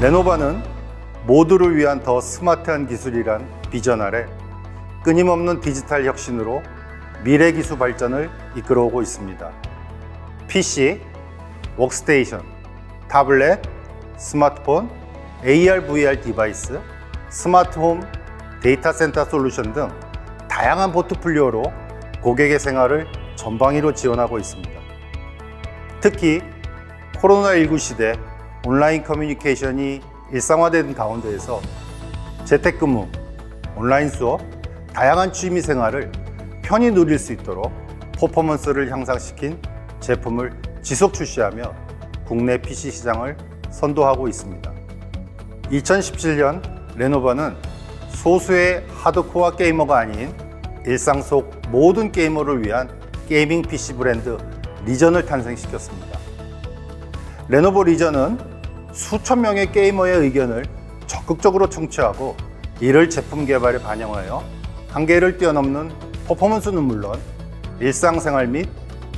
레노바는 모두를 위한 더 스마트한 기술이란 비전 아래 끊임없는 디지털 혁신으로 미래 기술 발전을 이끌어오고 있습니다. PC, 워크스테이션, 타블렛, 스마트폰, AR, VR 디바이스, 스마트홈, 데이터 센터 솔루션 등 다양한 포트폴리오로 고객의 생활을 전방위로 지원하고 있습니다. 특히 코로나19 시대 온라인 커뮤니케이션이 일상화된 가운데에서 재택근무, 온라인 수업, 다양한 취미 생활을 편히 누릴 수 있도록 퍼포먼스를 향상시킨 제품을 지속 출시하며 국내 PC 시장을 선도하고 있습니다. 2017년 레노바는 소수의 하드코어 게이머가 아닌 일상 속 모든 게이머를 위한 게이밍 PC 브랜드 리전을 탄생시켰습니다. 레노버 리전은 수천 명의 게이머의 의견을 적극적으로 청취하고 이를 제품 개발에 반영하여 한계를 뛰어넘는 퍼포먼스는 물론 일상생활 및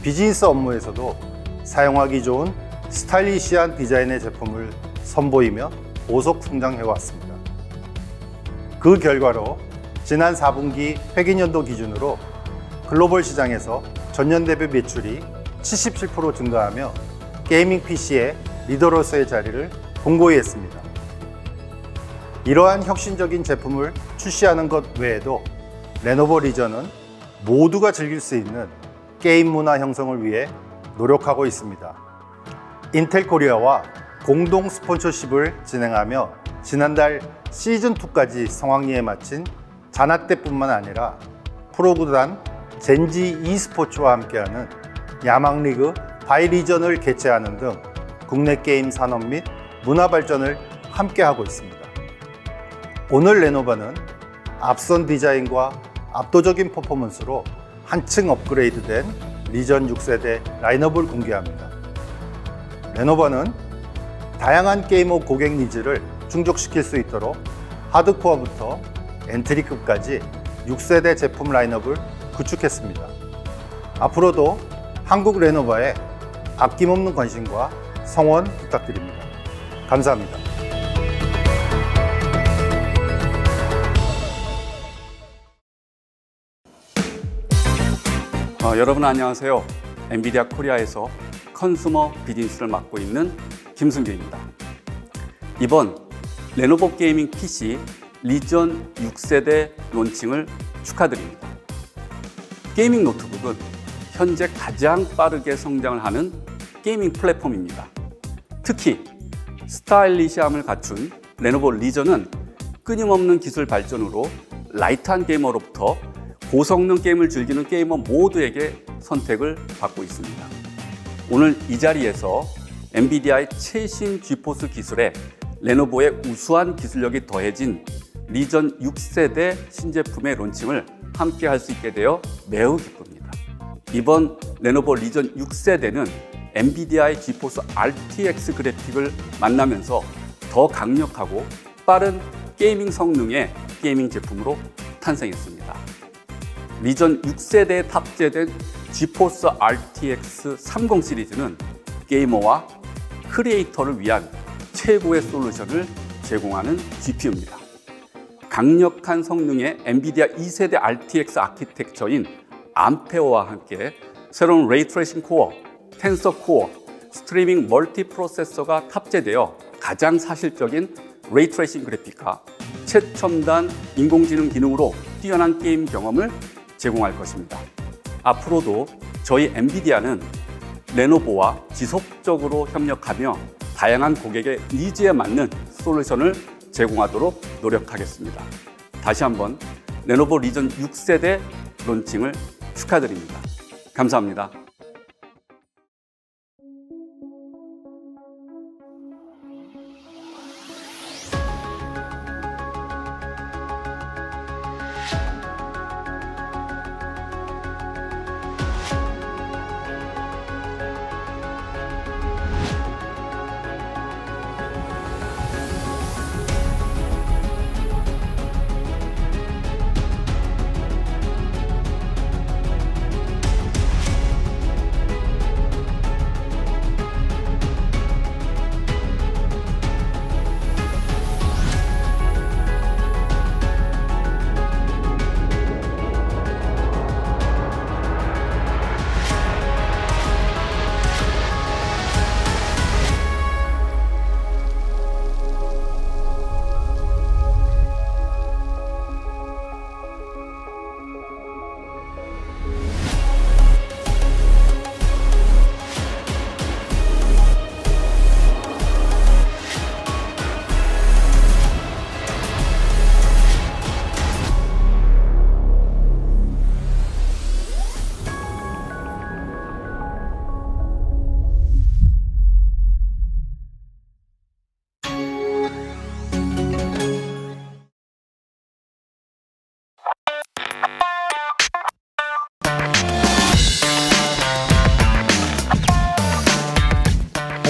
비즈니스 업무에서도 사용하기 좋은 스타일리시한 디자인의 제품을 선보이며 고속 성장해왔습니다. 그 결과로 지난 4분기 회계연도 기준으로 글로벌 시장에서 전년 대비 매출이 77% 증가하며 게이밍 PC의 리더로서의 자리를 공고히 했습니다. 이러한 혁신적인 제품을 출시하는 것 외에도 레노버 리전은 모두가 즐길 수 있는 게임 문화 형성을 위해 노력하고 있습니다. 인텔 코리아와 공동 스폰서십을 진행하며 지난달 시즌2까지 성황리에 마친 자나떼뿐만 아니라 프로구단 젠지 e스포츠와 함께하는 야망리그 바이리전을 개최하는 등 국내 게임 산업 및 문화 발전을 함께하고 있습니다. 오늘 레노바는 앞선 디자인과 압도적인 퍼포먼스로 한층 업그레이드된 리전 6세대 라인업을 공개합니다. 레노바는 다양한 게이머 고객 니즈를 충족시킬 수 있도록 하드코어부터 엔트리급까지 6세대 제품 라인업을 구축했습니다. 앞으로도 한국 레노바에 아낌없는 관심과 성원 부탁드립니다. 감사합니다. 여러분 안녕하세요. 엔비디아 코리아에서 컨슈머 비즈니스를 맡고 있는 김승규입니다. 이번 레노버 게이밍 PC 리전 6세대 론칭을 축하드립니다. 게이밍 노트북은 현재 가장 빠르게 성장을 하는 게이밍 플랫폼입니다. 특히 스타일리시함을 갖춘 레노버 리전은 끊임없는 기술 발전으로 라이트한 게이머로부터 고성능 게임을 즐기는 게이머 모두에게 선택을 받고 있습니다. 오늘 이 자리에서 엔비디아의 최신 지포스 기술에 레노버의 우수한 기술력이 더해진 리전 6세대 신제품의 론칭을 함께 할 수 있게 되어 매우 기쁩니다. 이번 레노버 리전 6세대는 엔비디아의 지포스 RTX 그래픽을 만나면서 더 강력하고 빠른 게이밍 성능의 게이밍 제품으로 탄생했습니다. 리전 6세대에 탑재된 지포스 RTX 30 시리즈는 게이머와 크리에이터를 위한 최고의 솔루션을 제공하는 GPU입니다. 강력한 성능의 엔비디아 2세대 RTX 아키텍처인 암페어와 함께 새로운 레이트레이싱 코어, 텐서 코어, 스트리밍 멀티 프로세서가 탑재되어 가장 사실적인 레이트레이싱 그래픽과 최첨단 인공지능 기능으로 뛰어난 게임 경험을 제공할 것입니다. 앞으로도 저희 엔비디아는 레노버와 지속적으로 협력하며 다양한 고객의 니즈에 맞는 솔루션을 제공하도록 노력하겠습니다. 다시 한번 레노버 리전 6세대 론칭을 축하드립니다. 감사합니다.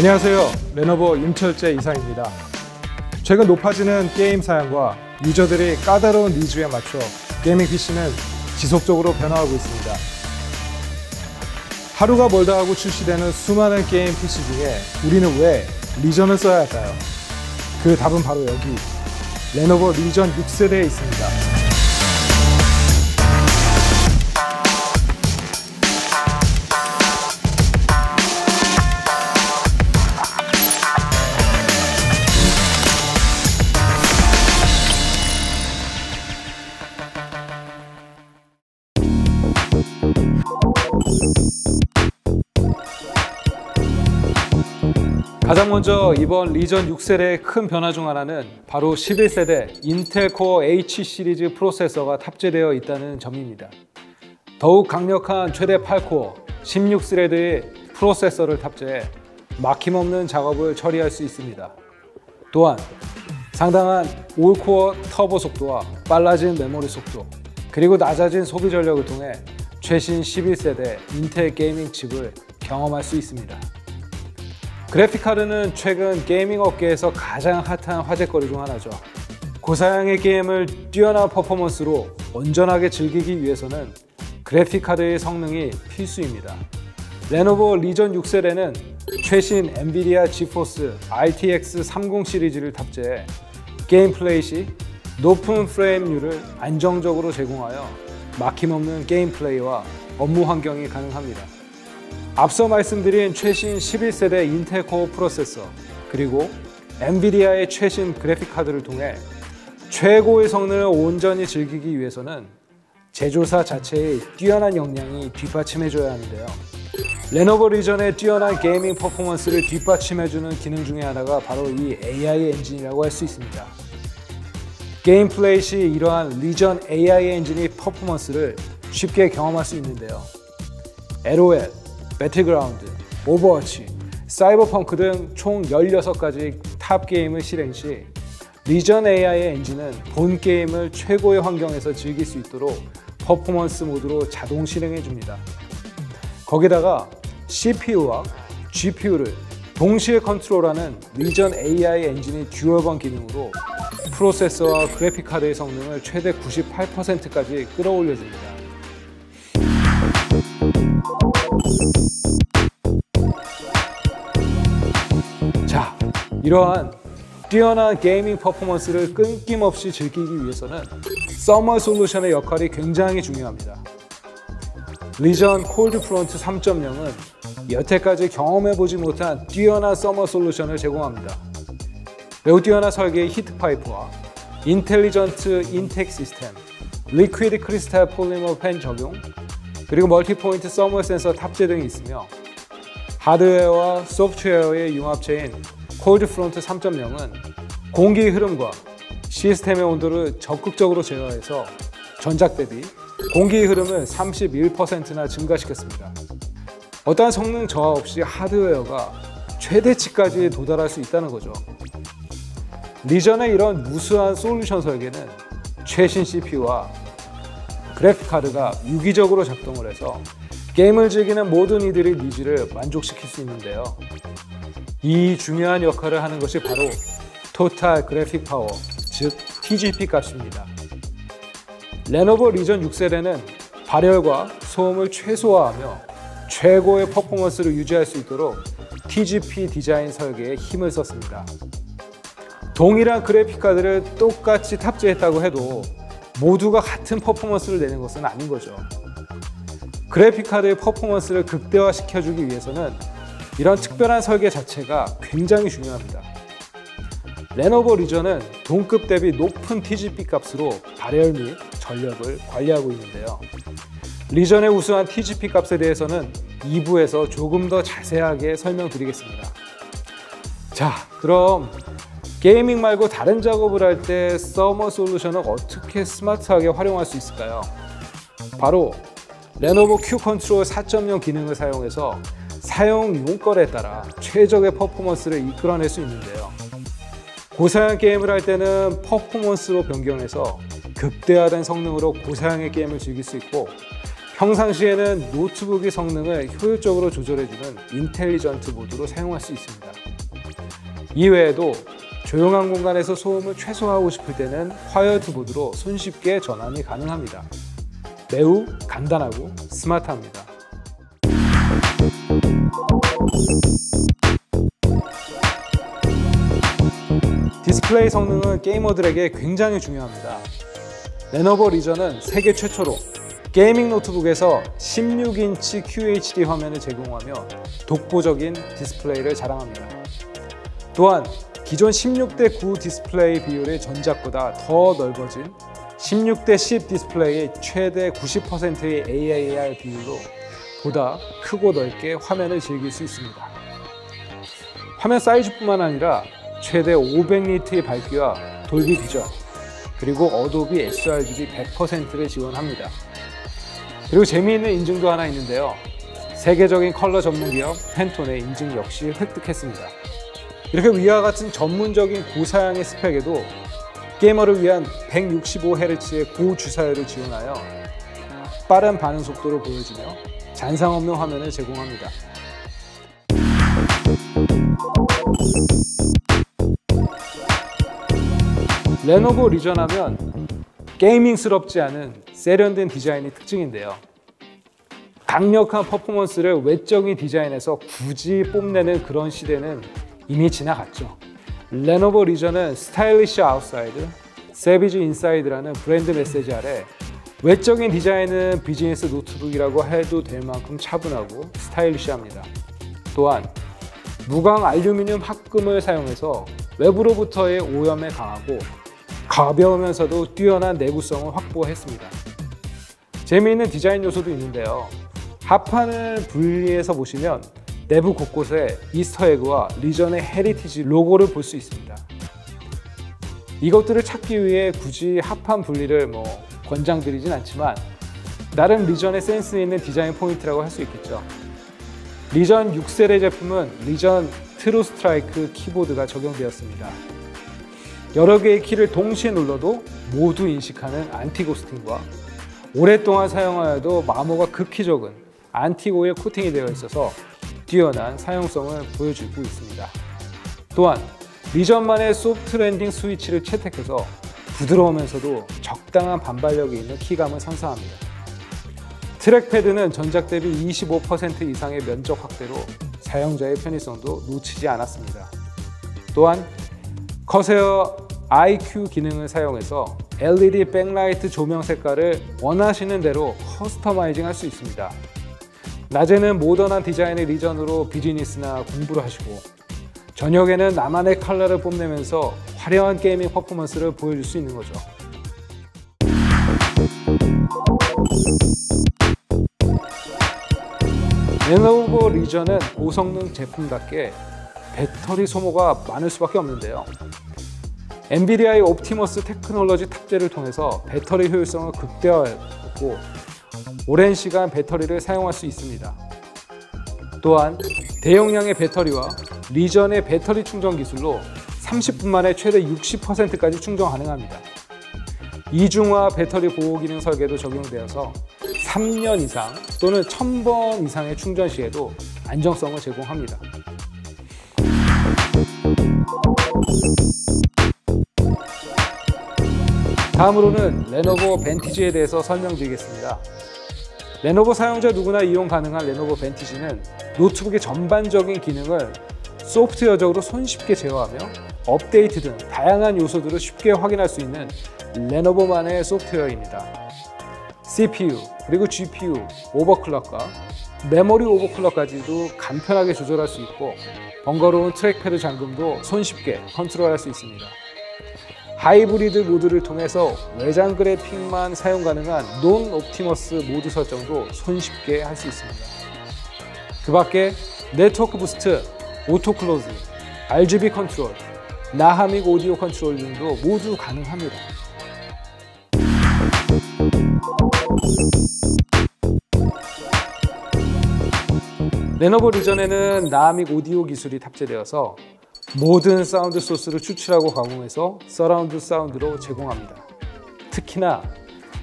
안녕하세요. 레노버 임철재 이사입니다. 최근 높아지는 게임 사양과 유저들의 까다로운 니즈에 맞춰 게이밍 PC는 지속적으로 변화하고 있습니다. 하루가 멀다 하고 출시되는 수많은 게임 PC 중에 우리는 왜 리전을 써야 할까요? 그 답은 바로 여기 레노버 리전 6세대에 있습니다. 가장 먼저 이번 리전 6세대의 큰 변화 중 하나는 바로 11세대 인텔 코어 H 시리즈 프로세서가 탑재되어 있다는 점입니다. 더욱 강력한 최대 8코어 16스레드의 프로세서를 탑재해 막힘없는 작업을 처리할 수 있습니다. 또한 상당한 올코어 터보 속도와 빨라진 메모리 속도, 그리고 낮아진 소비 전력을 통해 최신 11세대 인텔 게이밍 칩을 경험할 수 있습니다. 그래픽카드는 최근 게이밍 업계에서 가장 핫한 화제거리 중 하나죠. 고사양의 게임을 뛰어난 퍼포먼스로 온전하게 즐기기 위해서는 그래픽카드의 성능이 필수입니다. 레노버 리전 6세대는 최신 엔비디아 지포스 RTX 30 시리즈를 탑재해 게임 플레이 시 높은 프레임률을 안정적으로 제공하여 막힘없는 게임 플레이와 업무 환경이 가능합니다. 앞서 말씀드린 최신 11세대 인텔 코어 프로세서, 그리고 엔비디아의 최신 그래픽카드를 통해 최고의 성능을 온전히 즐기기 위해서는 제조사 자체의 뛰어난 역량이 뒷받침해줘야 하는데요. 레노버 리전의 뛰어난 게이밍 퍼포먼스를 뒷받침해주는 기능 중에 하나가 바로 이 AI 엔진이라고 할 수 있습니다. 게임 플레이 시 이러한 리전 AI 엔진의 퍼포먼스를 쉽게 경험할 수 있는데요. LOL, 배틀그라운드, 오버워치, 사이버펑크 등 총 16가지 탑 게임을 실행 시 리전 AI의 엔진은 본 게임을 최고의 환경에서 즐길 수 있도록 퍼포먼스 모드로 자동 실행해 줍니다. 거기다가 CPU와 GPU를 동시에 컨트롤하는 리전 AI 엔진의 듀얼번 기능으로 프로세서와 그래픽카드의 성능을 최대 98%까지 끌어올려줍니다. 자, 이러한 뛰어난 게이밍 퍼포먼스를 끊김없이 즐기기 위해서는 서머 솔루션의 역할이 굉장히 중요합니다. 리전 콜드 프론트 3.0은 여태까지 경험해보지 못한 뛰어난 서머 솔루션을 제공합니다. 매우 뛰어난 설계의 히트파이프와 인텔리전트 인텍 시스템, 리퀴드 크리스탈 폴리머 펜 적용, 그리고 멀티포인트 서머 센서 탑재 등이 있으며 하드웨어와 소프트웨어의 융합체인 콜드 프론트 3.0은 공기의 흐름과 시스템의 온도를 적극적으로 제어해서 전작 대비 공기의 흐름을 31%나 증가시켰습니다. 어떠한 성능 저하 없이 하드웨어가 최대치까지 도달할 수 있다는 거죠. 리전의 이런 무수한 솔루션 설계는 최신 CPU와 그래픽카드가 유기적으로 작동을 해서 게임을 즐기는 모든 이들의 니즈를 만족시킬 수 있는데요. 이 중요한 역할을 하는 것이 바로 토탈 그래픽 파워, 즉 TGP 값입니다. 레노버 리전 6세대는 발열과 소음을 최소화하며 최고의 퍼포먼스를 유지할 수 있도록 TGP 디자인 설계에 힘을 썼습니다. 동일한 그래픽카드를 똑같이 탑재했다고 해도 모두가 같은 퍼포먼스를 내는 것은 아닌 거죠. 그래픽카드의 퍼포먼스를 극대화시켜주기 위해서는 이런 특별한 설계 자체가 굉장히 중요합니다. 레노버 리전은 동급 대비 높은 TGP 값으로 발열 및 전력을 관리하고 있는데요. 리전의 우수한 TGP 값에 대해서는 2부에서 조금 더 자세하게 설명드리겠습니다. 자, 그럼 게이밍 말고 다른 작업을 할 때 서머 솔루션을 어떻게 스마트하게 활용할 수 있을까요? 바로 레노버 Q 컨트롤 4.0 기능을 사용해서 사용 용건에 따라 최적의 퍼포먼스를 이끌어낼 수 있는데요. 고사양 게임을 할 때는 퍼포먼스로 변경해서 극대화된 성능으로 고사양의 게임을 즐길 수 있고, 평상시에는 노트북의 성능을 효율적으로 조절해주는 인텔리전트 모드로 사용할 수 있습니다. 이외에도 조용한 공간에서 소음을 최소화하고 싶을 때는 화이어드 모드로 손쉽게 전환이 가능합니다. 매우 간단하고 스마트합니다. 디스플레이 성능은 게이머들에게 굉장히 중요합니다. 레노버 리전은 세계 최초로 게이밍 노트북에서 16인치 QHD 화면을 제공하며 독보적인 디스플레이를 자랑합니다. 또한 기존 16:9 디스플레이 비율의 전작보다 더 넓어진 16:10 디스플레이의 최대 90%의 AAR 비율로 보다 크고 넓게 화면을 즐길 수 있습니다. 화면 사이즈뿐만 아니라 최대 500니트의 밝기와 돌비 비전, 그리고 어도비 sRGB 100%를 지원합니다. 그리고 재미있는 인증도 하나 있는데요. 세계적인 컬러 전문 기업 팬톤의 인증 역시 획득했습니다. 이렇게 위와 같은 전문적인 고사양의 스펙에도 게이머를 위한 165Hz의 고주사율을 지원하여 빠른 반응 속도를 보여주며 잔상 없는 화면을 제공합니다. 레노버 리전 하면 게이밍스럽지 않은 세련된 디자인이 특징인데요. 강력한 퍼포먼스를 외적인 디자인에서 굳이 뽐내는 그런 시대는 이미 지나갔죠. 레노버 리전은 스타일리시 아웃사이드, 세비지 인사이드라는 브랜드 메시지 아래 외적인 디자인은 비즈니스 노트북이라고 해도 될 만큼 차분하고 스타일리시합니다. 또한 무광 알루미늄 합금을 사용해서 외부로부터의 오염에 강하고 가벼우면서도 뛰어난 내구성을 확보했습니다. 재미있는 디자인 요소도 있는데요. 합판을 분리해서 보시면 내부 곳곳에 이스터에그와 리전의 헤리티지 로고를 볼 수 있습니다. 이것들을 찾기 위해 굳이 합판 분리를 권장드리진 않지만 나름 리전의 센스 있는 디자인 포인트라고 할 수 있겠죠. 리전 6세대 제품은 리전 트루 스트라이크 키보드가 적용되었습니다. 여러 개의 키를 동시에 눌러도 모두 인식하는 안티고스팅과 오랫동안 사용하여도 마모가 극히 적은 안티오일 코팅이 되어 있어서 뛰어난 사용성을 보여주고 있습니다. 또한 리전만의 소프트 랜딩 스위치를 채택해서 부드러우면서도 적당한 반발력이 있는 키감을 상상합니다. 트랙패드는 전작 대비 25% 이상의 면적 확대로 사용자의 편의성도 놓치지 않았습니다. 또한 커세어 IQ 기능을 사용해서 LED 백라이트 조명 색깔을 원하시는 대로 커스터마이징 할 수 있습니다. 낮에는 모던한 디자인의 리전으로 비즈니스나 공부를 하시고 저녁에는 나만의 컬러를 뽐내면서 화려한 게이밍 퍼포먼스를 보여줄 수 있는 거죠. 레노버 리전은 고성능 제품답게 배터리 소모가 많을 수밖에 없는데요. 엔비디아의 옵티머스 테크놀로지 탑재를 통해서 배터리 효율성을 극대화했고 오랜 시간 배터리를 사용할 수 있습니다. 또한 대용량의 배터리와 리전의 배터리 충전 기술로 30분 만에 최대 60%까지 충전 가능합니다. 이중화 배터리 보호 기능 설계도 적용되어서 3년 이상 또는 1000번 이상의 충전 시에도 안정성을 제공합니다. 다음으로는 레노버 벤티지에 대해서 설명드리겠습니다. 레노버 사용자 누구나 이용 가능한 레노버 벤티지는 노트북의 전반적인 기능을 소프트웨어적으로 손쉽게 제어하며 업데이트 등 다양한 요소들을 쉽게 확인할 수 있는 레노버만의 소프트웨어입니다. CPU 그리고 GPU 오버클럭과 메모리 오버클럭까지도 간편하게 조절할 수 있고 번거로운 트랙패드 잠금도 손쉽게 컨트롤할 수 있습니다. 하이브리드 모드를 통해서 외장 그래픽만 사용 가능한 논 옵티머스 모드 설정도 손쉽게 할 수 있습니다. 그 밖에 네트워크 부스트, 오토 클로즈, RGB 컨트롤, 나하믹 오디오 컨트롤 등도 모두 가능합니다. 레노버 리전에는 나하믹 오디오 기술이 탑재되어서 모든 사운드 소스를 추출하고 가공해서 서라운드 사운드로 제공합니다. 특히나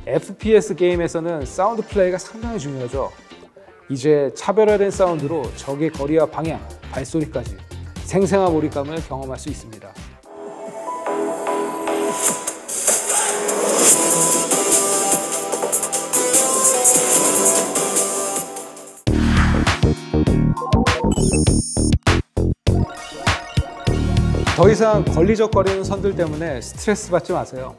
FPS 게임에서는 사운드 플레이가 상당히 중요하죠. 이제 차별화된 사운드로 적의 거리와 방향, 발소리까지 생생한 몰입감을 경험할 수 있습니다. 더 이상 걸리적거리는 선들 때문에 스트레스 받지 마세요.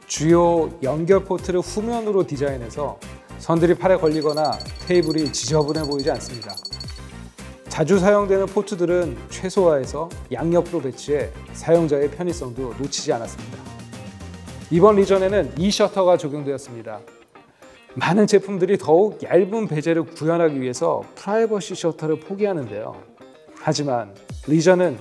주요 연결 포트를 후면으로 디자인해서 선들이 팔에 걸리거나 테이블이 지저분해 보이지 않습니다. 자주 사용되는 포트들은 최소화해서 양옆으로 배치해 사용자의 편의성도 놓치지 않았습니다. 이번 리전에는 이 셔터가 적용되었습니다. 많은 제품들이 더욱 얇은 베젤을 구현하기 위해서 프라이버시 셔터를 포기하는데요. 하지만 리전은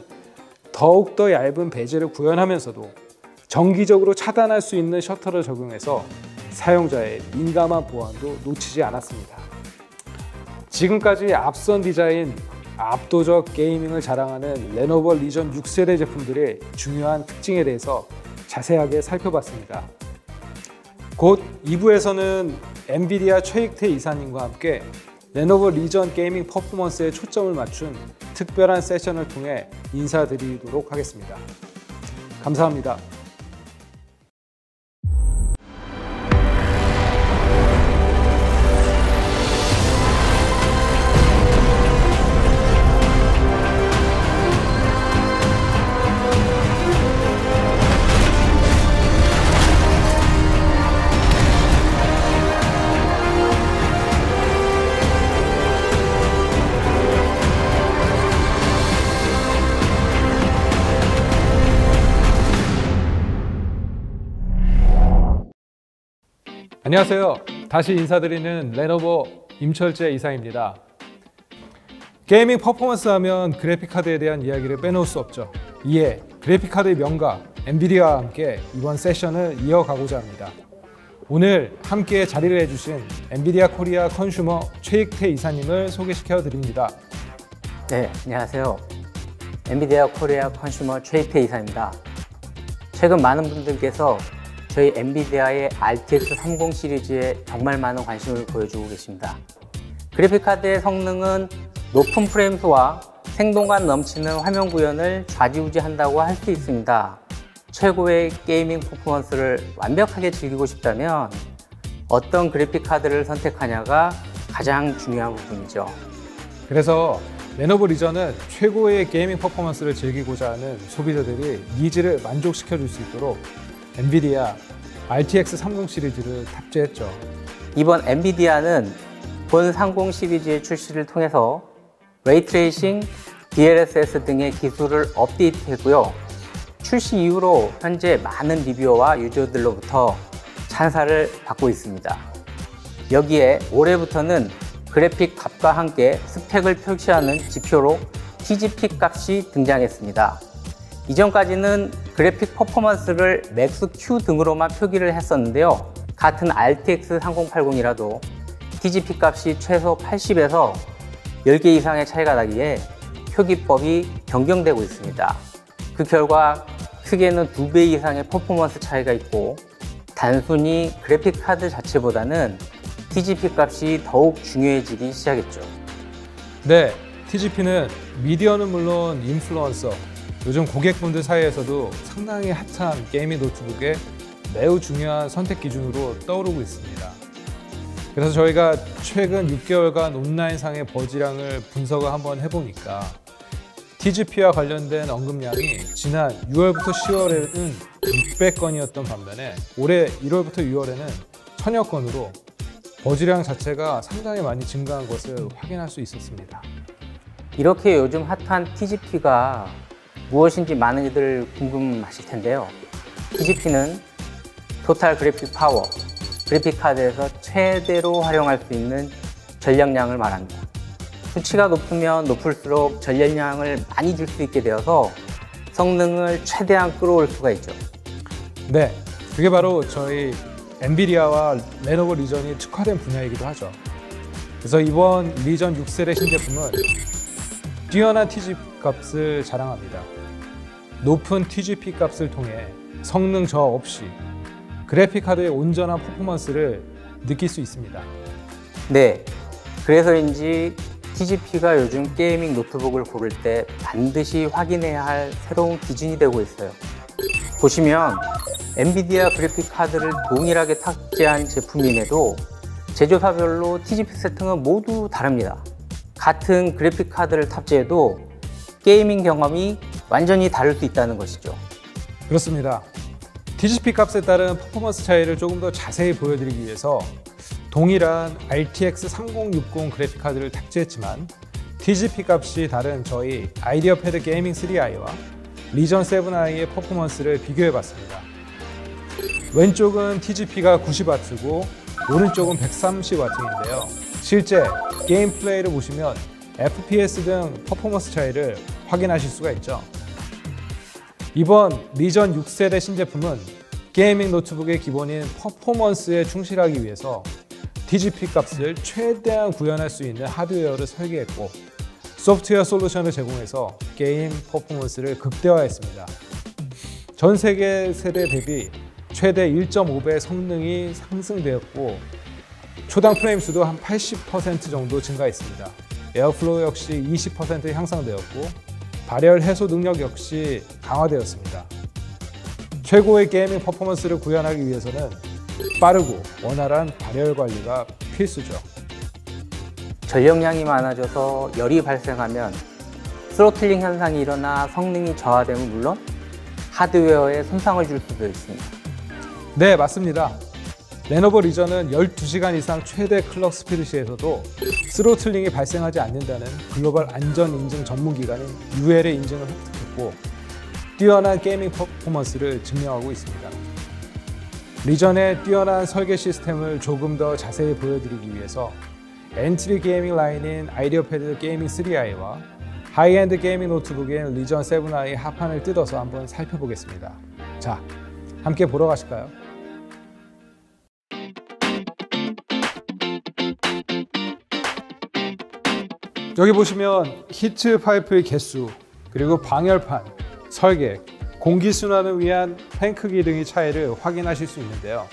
더욱더 얇은 베젤을 구현하면서도 정기적으로 차단할 수 있는 셔터를 적용해서 사용자의 민감한 보안도 놓치지 않았습니다. 지금까지 앞선 디자인, 압도적 게이밍을 자랑하는 레노버 리전 6세대 제품들의 중요한 특징에 대해서 자세하게 살펴봤습니다. 곧 2부에서는 엔비디아 최익태 이사님과 함께 레노버 리전 게이밍 퍼포먼스에 초점을 맞춘 특별한 세션을 통해 인사드리도록 하겠습니다. 감사합니다. 안녕하세요. 다시 인사드리는 레노버 임철재 이사입니다. 게이밍 퍼포먼스 하면 그래픽카드에 대한 이야기를 빼놓을 수 없죠. 이에 그래픽카드의 명가 엔비디아와 함께 이번 세션을 이어가고자 합니다. 오늘 함께 자리를 해주신 엔비디아 코리아 컨슈머 최익태 이사님을 소개시켜 드립니다. 네, 안녕하세요. 엔비디아 코리아 컨슈머 최익태 이사입니다. 최근 많은 분들께서 저희 엔비디아의 RTX 30 시리즈에 정말 많은 관심을 보여주고 계십니다. 그래픽카드의 성능은 높은 프레임수와 생동감 넘치는 화면 구현을 좌지우지한다고 할 수 있습니다. 최고의 게이밍 퍼포먼스를 완벽하게 즐기고 싶다면 어떤 그래픽카드를 선택하냐가 가장 중요한 부분이죠. 그래서 레노버 리전은 최고의 게이밍 퍼포먼스를 즐기고자 하는 소비자들이 니즈를 만족시켜 줄 수 있도록 엔비디아 RTX 30 시리즈를 탑재했죠. 이번 엔비디아는 본 30 시리즈의 출시를 통해서 레이트레이싱, DLSS 등의 기술을 업데이트했고요. 출시 이후로 현재 많은 리뷰어와 유저들로부터 찬사를 받고 있습니다. 여기에 올해부터는 그래픽 값과 함께 스펙을 표시하는 지표로 TGP 값이 등장했습니다. 이전까지는 그래픽 퍼포먼스를 맥스 Q 등으로만 표기를 했었는데요. 같은 RTX 3080이라도 TGP 값이 최소 80에서 10개 이상의 차이가 나기에 표기법이 변경되고 있습니다. 그 결과 크게는 2배 이상의 퍼포먼스 차이가 있고 단순히 그래픽 카드 자체보다는 TGP 값이 더욱 중요해지기 시작했죠. 네, TGP는 미디어는 물론 인플루언서, 요즘 고객분들 사이에서도 상당히 핫한 게이밍 노트북의 매우 중요한 선택 기준으로 떠오르고 있습니다. 그래서 저희가 최근 6개월간 온라인상의 버즈량을 분석을 한번 해보니까 TGP와 관련된 언급량이 지난 6월부터 10월에는 600건이었던 반면에 올해 1월부터 6월에는 1000여 건으로 버즈량 자체가 상당히 많이 증가한 것을 확인할 수 있었습니다. 이렇게 요즘 핫한 TGP가 무엇인지 많은 이들 궁금하실 텐데요. TGP는 토탈 그래픽 파워, 그래픽 카드에서 최대로 활용할 수 있는 전력량을 말합니다. 수치가 높으면 높을수록 전력량을 많이 줄 수 있게 되어서 성능을 최대한 끌어올 수가 있죠. 네, 그게 바로 저희 엔비디아와 레노버 리전이 특화된 분야이기도 하죠. 그래서 이번 리전 6세대 신제품은 뛰어난 TGP 값을 자랑합니다. 높은 TGP 값을 통해 성능 저하 없이 그래픽카드의 온전한 퍼포먼스를 느낄 수 있습니다. 네, 그래서인지 TGP가 요즘 게이밍 노트북을 고를 때 반드시 확인해야 할 새로운 기준이 되고 있어요. 보시면 엔비디아 그래픽카드를 동일하게 탑재한 제품임에도 제조사별로 TGP 세팅은 모두 다릅니다. 같은 그래픽카드를 탑재해도 게이밍 경험이 완전히 다를 수 있다는 것이죠. 그렇습니다. TGP 값에 따른 퍼포먼스 차이를 조금 더 자세히 보여드리기 위해서 동일한 RTX 3060 그래픽카드를 탑재했지만 TGP 값이 다른 저희 아이디어 패드 게이밍 3i와 리전 7i의 퍼포먼스를 비교해봤습니다. 왼쪽은 TGP가 90W고 오른쪽은 130W인데요. 실제 게임 플레이를 보시면 FPS 등 퍼포먼스 차이를 확인하실 수가 있죠. 이번 리전 6세대 신제품은 게이밍 노트북의 기본인 퍼포먼스에 충실하기 위해서 TGP 값을 최대한 구현할 수 있는 하드웨어를 설계했고 소프트웨어 솔루션을 제공해서 게임 퍼포먼스를 극대화했습니다. 전 세계 세대 대비 최대 1.5배 성능이 상승되었고 초당 프레임 수도 한 80% 정도 증가했습니다. 에어플로우 역시 20% 향상되었고 발열 해소 능력 역시 강화되었습니다. 최고의 게이밍 퍼포먼스를 구현하기 위해서는 빠르고 원활한 발열 관리가 필수죠. 전력량이 많아져서 열이 발생하면 스로틀링 현상이 일어나 성능이 저하되면 물론 하드웨어에 손상을 줄 수도 있습니다. 네, 맞습니다. 레노버 리전은 12시간 이상 최대 클럭 스피드 시에서도 스로틀링이 발생하지 않는다는 글로벌 안전 인증 전문기관인 UL의 인증을 획득했고 뛰어난 게이밍 퍼포먼스를 증명하고 있습니다. 리전의 뛰어난 설계 시스템을 조금 더 자세히 보여드리기 위해서 엔트리 게이밍 라인인 아이디어 패드 게이밍 3i와 하이엔드 게이밍 노트북인 리전 7i 합판을 뜯어서 한번 살펴보겠습니다. 자, 함께 보러 가실까요? 여기 보시면 히트 파이프의 개수, 그리고 방열판, 설계, 공기순환을 위한 탱크기 등의 차이를 확인하실 수 있는데요.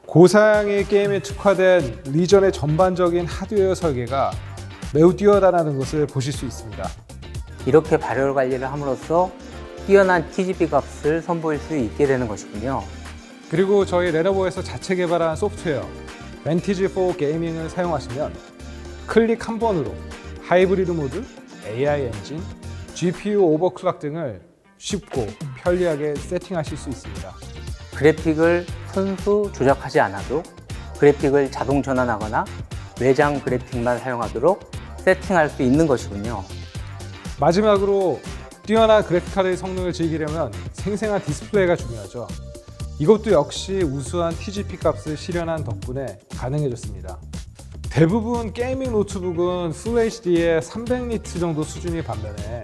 고사양의 게임에 특화된 리전의 전반적인 하드웨어 설계가 매우 뛰어나다는 것을 보실 수 있습니다. 이렇게 발열 관리를 함으로써 뛰어난 TGP 값을 선보일 수 있게 되는 것이군요. 그리고 저희 레노버에서 자체 개발한 소프트웨어 벤티지 4 게이밍을 사용하시면 클릭 한 번으로 하이브리드 모드, AI 엔진, GPU 오버클럭 등을 쉽고 편리하게 세팅하실 수 있습니다. 그래픽을 손수 조작하지 않아도 그래픽을 자동 전환하거나 외장 그래픽만 사용하도록 세팅할 수 있는 것이군요. 마지막으로 뛰어난 그래픽카드의 성능을 즐기려면 생생한 디스플레이가 중요하죠. 이것도 역시 우수한 TGP 값을 실현한 덕분에 가능해졌습니다. 대부분 게이밍 노트북은 Full HD의 300니트 정도 수준의 반면에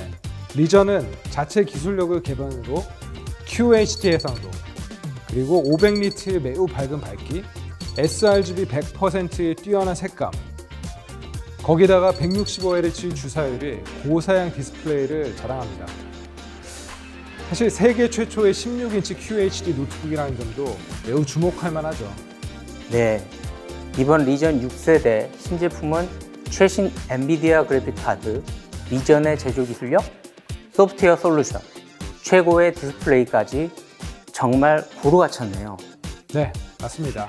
리전은 자체 기술력을 기반으로 QHD 해상도, 그리고 500니트의 매우 밝은 밝기, sRGB 100%의 뛰어난 색감, 거기다가 165Hz 주사율의 고사양 디스플레이를 자랑합니다. 사실 세계 최초의 16인치 QHD 노트북이라는 점도 매우 주목할 만하죠. 네, 이번 리전 6세대 신제품은 최신 엔비디아 그래픽카드, 리전의 제조 기술력, 소프트웨어 솔루션, 최고의 디스플레이까지 정말 고루 갖췄네요. 네, 맞습니다.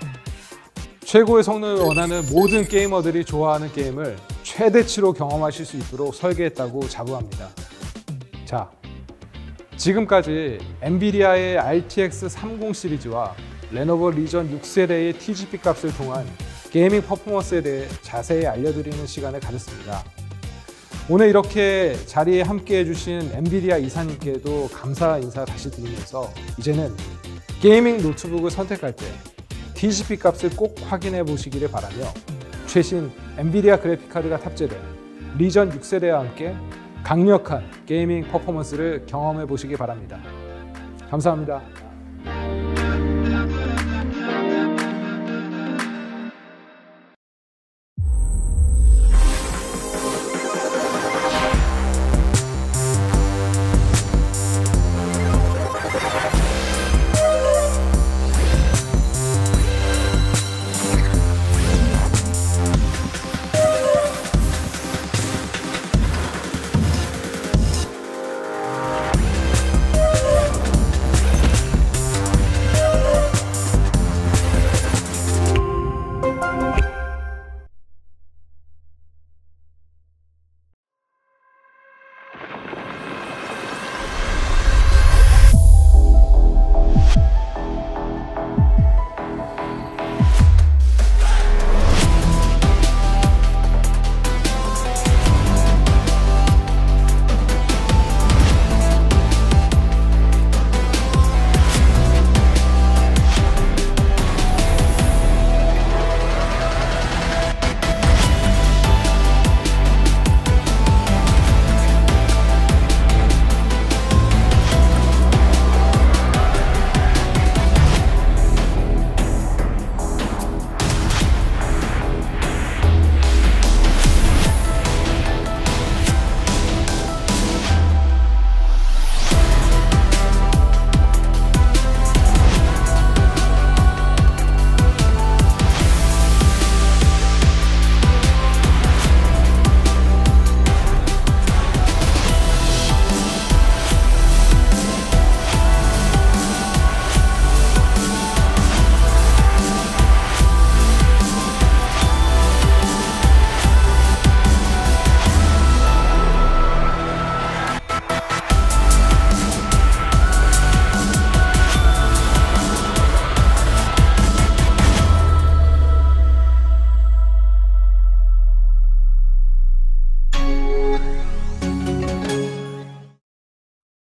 최고의 성능을 원하는 모든 게이머들이 좋아하는 게임을 최대치로 경험하실 수 있도록 설계했다고 자부합니다. 자, 지금까지 엔비디아의 RTX 30 시리즈와 레노버 리전 6세대의 TGP 값을 통한 게이밍 퍼포먼스에 대해 자세히 알려드리는 시간을 가졌습니다. 오늘 이렇게 자리에 함께 해주신 엔비디아 이사님께도 감사 인사 다시 드리면서 이제는 게이밍 노트북을 선택할 때 TGP 값을 꼭 확인해 보시기를 바라며 최신 엔비디아 그래픽카드가 탑재된 리전 6세대와 함께 강력한 게이밍 퍼포먼스를 경험해 보시기 바랍니다. 감사합니다.